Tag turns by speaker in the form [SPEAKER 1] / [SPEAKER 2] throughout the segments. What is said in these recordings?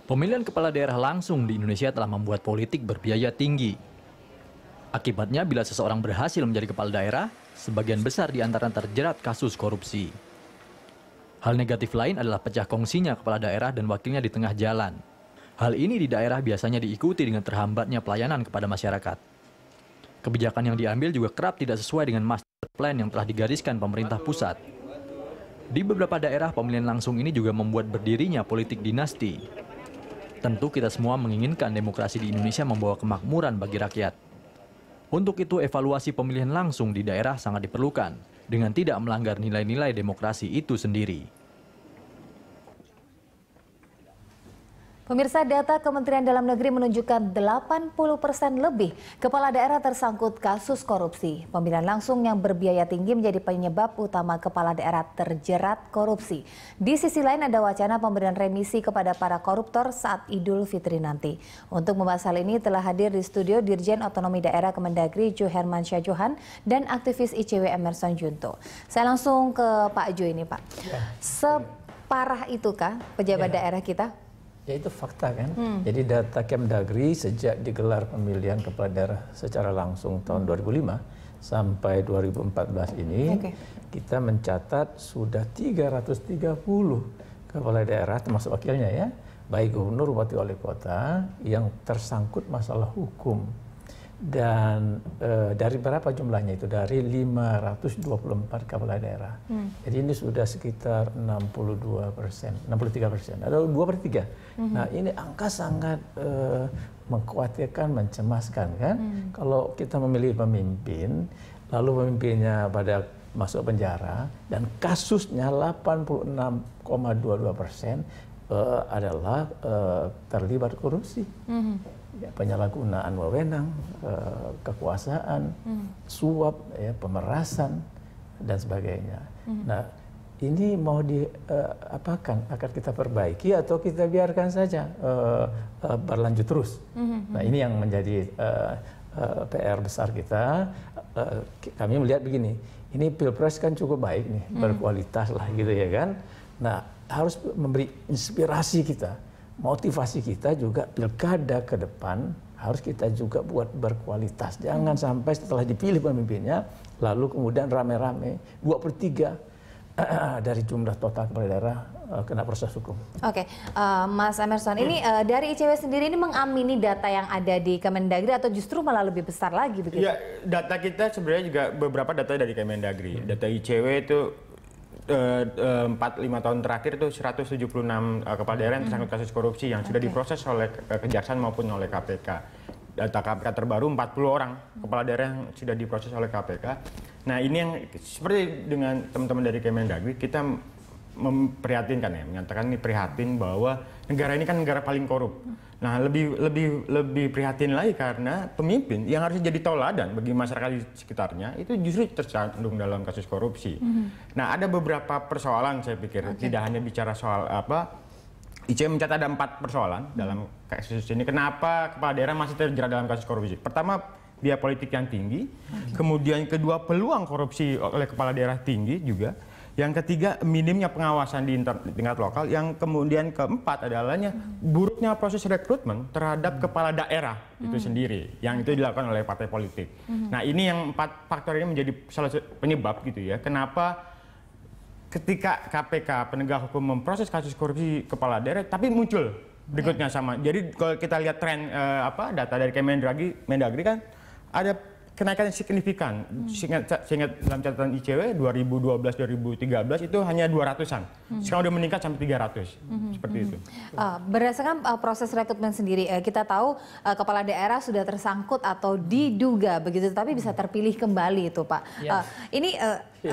[SPEAKER 1] Pemilihan kepala daerah langsung di Indonesia telah membuat politik berbiaya tinggi. Akibatnya, bila seseorang berhasil menjadi kepala daerah, sebagian besar di antaranya terjerat kasus korupsi. Hal negatif lain adalah pecah kongsinya kepala daerah dan wakilnya di tengah jalan. Hal ini di daerah biasanya diikuti dengan terhambatnya pelayanan kepada masyarakat. Kebijakan yang diambil juga kerap tidak sesuai dengan master plan yang telah digariskan pemerintah pusat. Di beberapa daerah, pemilihan langsung ini juga membuat berdirinya politik dinasti. Tentu kita semua menginginkan demokrasi di Indonesia membawa kemakmuran bagi rakyat. Untuk itu, evaluasi pemilihan langsung di daerah sangat diperlukan, dengan tidak melanggar nilai-nilai demokrasi itu sendiri.
[SPEAKER 2] Pemirsa, data Kementerian Dalam Negeri menunjukkan 80% lebih kepala daerah tersangkut kasus korupsi. Pemilihan langsung yang berbiaya tinggi menjadi penyebab utama kepala daerah terjerat korupsi. Di sisi lain ada wacana pemberian remisi kepada para koruptor saat Idul Fitri nanti. Untuk membahas hal ini telah hadir di studio Dirjen Otonomi Daerah Kemendagri Jo Hermansyah Johan dan aktivis ICW Emerson Junto. Saya langsung ke Pak Jo ini, Pak. Separah itukah pejabat daerah kita?
[SPEAKER 3] Ya, itu fakta kan. Jadi data Kemdagri sejak digelar pemilihan kepala daerah secara langsung tahun 2005 sampai 2014 ini, kita mencatat sudah 330 kepala daerah termasuk wakilnya ya, baik gubernur, bupati, wali kota yang tersangkut masalah hukum. Dan dari berapa jumlahnya itu? Dari 524 kepala daerah. Jadi ini sudah sekitar 62%, 63%, atau 2/3. Nah, ini angka sangat mengkhawatirkan, mencemaskan kan. Kalau kita memilih pemimpin, lalu pemimpinnya pada masuk penjara, dan kasusnya 86,22% adalah terlibat korupsi. Ya, penyalahgunaan wewenang, kekuasaan, suap, ya, pemerasan, dan sebagainya. Nah, ini mau diapakan? Akan kita perbaiki atau kita biarkan saja berlanjut terus? Nah, ini yang menjadi PR besar kita. Kami melihat begini, ini Pilpres kan cukup baik nih, berkualitas lah gitu ya kan. Nah, harus memberi inspirasi kita. Motivasi kita juga pilkada ke depan harus kita juga buat berkualitas. Jangan sampai setelah dipilih pemimpinnya, lalu kemudian rame-rame 2/3 dari jumlah total kepala daerah kena proses hukum.
[SPEAKER 2] Oke, Mas Emerson, ini dari ICW sendiri ini mengamini data yang ada di Kemendagri atau justru malah lebih besar lagi begitu?
[SPEAKER 4] Ya, data kita sebenarnya juga beberapa data dari Kemendagri. Data ICW itu 4-5 tahun terakhir itu 176 kepala daerah yang tersangkut kasus korupsi yang sudah diproses oleh Kejaksaan maupun oleh KPK. Data KPK terbaru 40 orang kepala daerah yang sudah diproses oleh KPK. Nah, ini yang seperti dengan teman-teman dari Kemendagri, kita memprihatinkan ya, menyatakan ini prihatin bahwa negara ini kan negara paling korup. Nah, lebih prihatin lagi karena pemimpin yang harusnya jadi tauladan bagi masyarakat di sekitarnya itu justru tersandung dalam kasus korupsi. Nah, ada beberapa persoalan saya pikir, tidak hanya bicara soal apa. ICW mencatat ada 4 persoalan dalam kasus ini. Kenapa kepala daerah masih terjerat dalam kasus korupsi? Pertama, biaya politik yang tinggi. Kemudian kedua, peluang korupsi oleh kepala daerah tinggi juga. Yang ketiga, minimnya pengawasan di tingkat lokal. Yang kemudian keempat adalahnya buruknya proses rekrutmen terhadap kepala daerah itu sendiri, yang itu dilakukan oleh partai politik. Nah, ini yang 4 faktor ini menjadi salah satu penyebab gitu ya, kenapa ketika KPK penegak hukum memproses kasus korupsi kepala daerah, tapi muncul berikutnya sama. Jadi kalau kita lihat tren data dari Kemendagri kan ada kenaikan yang signifikan. Seingat dalam catatan ICW 2012-2013 itu hanya 200-an. Sekarang udah meningkat sampai 300. Seperti itu.
[SPEAKER 2] Berdasarkan proses rekrutmen sendiri, kita tahu kepala daerah sudah tersangkut atau diduga begitu, tapi bisa terpilih kembali itu, Pak. Ini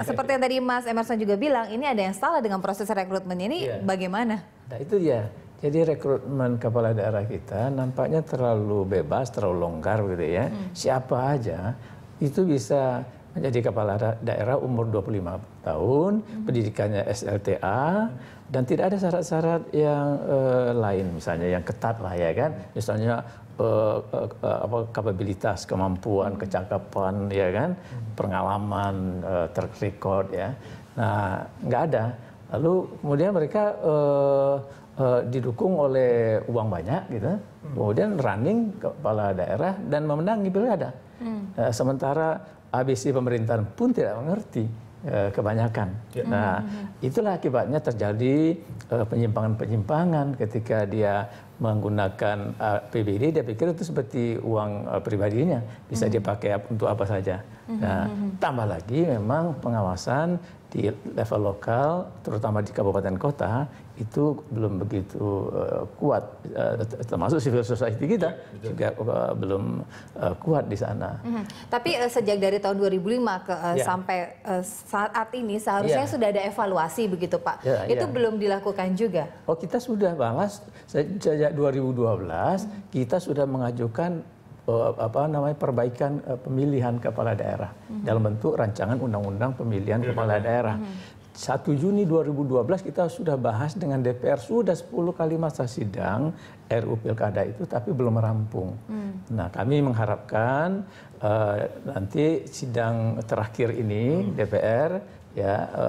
[SPEAKER 2] seperti yang tadi Mas Emerson juga bilang, ini ada yang salah dengan proses rekrutmen ini, bagaimana?
[SPEAKER 3] Nah, itu ya. Jadi rekrutmen kepala daerah kita nampaknya terlalu bebas, terlalu longgar gitu ya. Siapa aja itu bisa menjadi kepala daerah umur 25 tahun, pendidikannya SLTA, dan tidak ada syarat-syarat yang lain misalnya yang ketat lah ya kan. Misalnya kapabilitas, kemampuan, kecakapan ya kan, pengalaman, track record ya. Nah, nggak ada. Lalu kemudian mereka didukung oleh uang banyak gitu, kemudian running kepala daerah dan memenangi pilkada. Sementara ABC pemerintahan pun tidak mengerti kebanyakan. Nah, itulah akibatnya terjadi penyimpangan-penyimpangan ketika dia menggunakan APBD, dia pikir itu seperti uang pribadinya, bisa dipakai untuk apa saja. Nah, tambah lagi memang pengawasan di level lokal, terutama di kabupaten kota, itu belum begitu kuat, termasuk civil society kita juga belum kuat di sana.
[SPEAKER 2] Tapi sejak dari tahun 2005 sampai saat ini seharusnya sudah ada evaluasi begitu Pak. Itu belum dilakukan juga.
[SPEAKER 3] Oh, kita sudah bahas sejak 2012 kita sudah mengajukan perbaikan pemilihan kepala daerah dalam bentuk rancangan undang-undang pemilihan kepala daerah. 1 Juni 2012 kita sudah bahas dengan DPR, sudah 10 kali masa sidang RUU Pilkada itu tapi belum rampung. Nah, kami mengharapkan nanti sidang terakhir ini DPR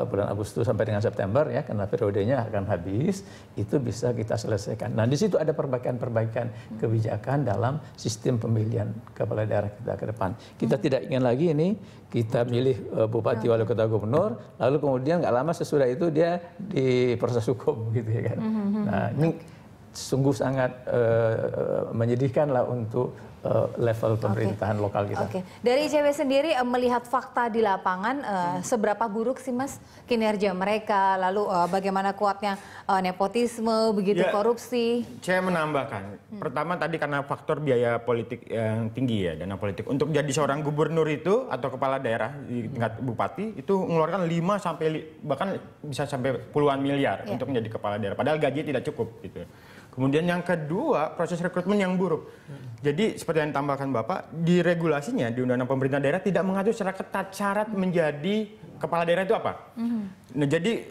[SPEAKER 3] bulan Agustus sampai dengan September ya, karena periodenya akan habis, itu bisa kita selesaikan. Nah, di situ ada perbaikan-perbaikan kebijakan dalam sistem pemilihan kepala daerah kita ke depan. Kita tidak ingin lagi ini kita milih bupati, wali kota, gubernur, lalu kemudian nggak lama sesudah itu dia diproses hukum gitu ya kan. Nah, ini sungguh sangat menyedihkan lah untuk level pemerintahan lokal kita.
[SPEAKER 2] Dari ICW sendiri melihat fakta di lapangan, seberapa buruk sih Mas kinerja mereka, lalu bagaimana kuatnya nepotisme, begitu korupsi? Saya
[SPEAKER 4] menambahkan, pertama tadi karena faktor biaya politik yang tinggi ya, dana politik. Untuk jadi seorang gubernur itu atau kepala daerah di tingkat bupati itu mengeluarkan 5 sampai bahkan bisa sampai puluhan miliar untuk menjadi kepala daerah. Padahal gaji tidak cukup gitu. Kemudian yang kedua, proses rekrutmen yang buruk. Jadi seperti yang ditambahkan Bapak, di regulasinya di Undang-Undang Pemerintahan Daerah tidak mengatur secara ketat syarat menjadi kepala daerah itu apa. Nah, jadi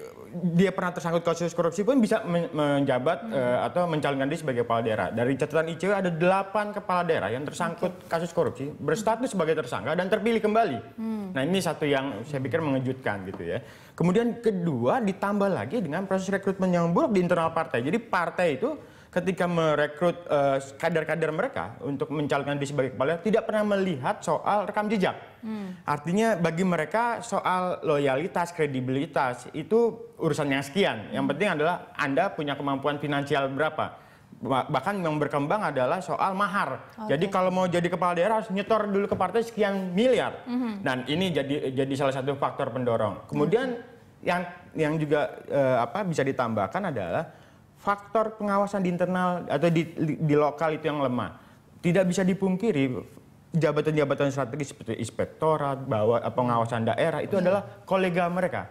[SPEAKER 4] dia pernah tersangkut kasus korupsi pun bisa menjabat atau mencalonkan diri sebagai kepala daerah. Dari catatan ICW ada 8 kepala daerah yang tersangkut kasus korupsi, berstatus sebagai tersangka dan terpilih kembali. Nah, ini satu yang saya pikir mengejutkan gitu ya. Kemudian kedua, ditambah lagi dengan proses rekrutmen yang buruk di internal partai. Jadi partai itu ketika merekrut kader-kader mereka untuk mencalonkan diri sebagai kepala daerah tidak pernah melihat soal rekam jejak. Artinya bagi mereka soal loyalitas, kredibilitas itu urusan yang sekian. Yang penting adalah Anda punya kemampuan finansial berapa. Bahkan yang berkembang adalah soal mahar. Jadi kalau mau jadi kepala daerah harus nyetor dulu ke partai sekian miliar. Dan ini jadi salah satu faktor pendorong. Kemudian yang juga bisa ditambahkan adalah faktor pengawasan di internal atau di lokal itu yang lemah. Tidak bisa dipungkiri jabatan-jabatan strategis seperti inspektorat, pengawasan daerah itu adalah kolega mereka.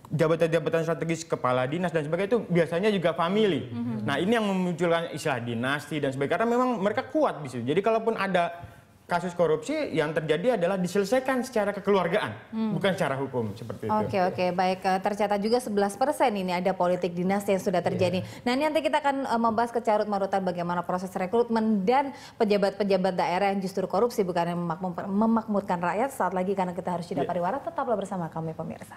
[SPEAKER 4] Jabatan-jabatan strategis kepala dinas dan sebagainya itu biasanya juga family. Nah, ini yang memunculkan istilah dinasti dan sebagainya karena memang mereka kuat di situ. Jadi kalaupun ada kasus korupsi yang terjadi adalah diselesaikan secara kekeluargaan, bukan secara hukum seperti itu.
[SPEAKER 2] Oke, baik. Tercatat juga 11% ini ada politik dinasti yang sudah terjadi. Nah, ini nanti kita akan membahas ke carut marutan bagaimana proses rekrutmen dan pejabat-pejabat daerah yang justru korupsi bukan yang memakmurkan rakyat. Saat lagi karena kita harus jeda pariwara, tetaplah bersama kami pemirsa.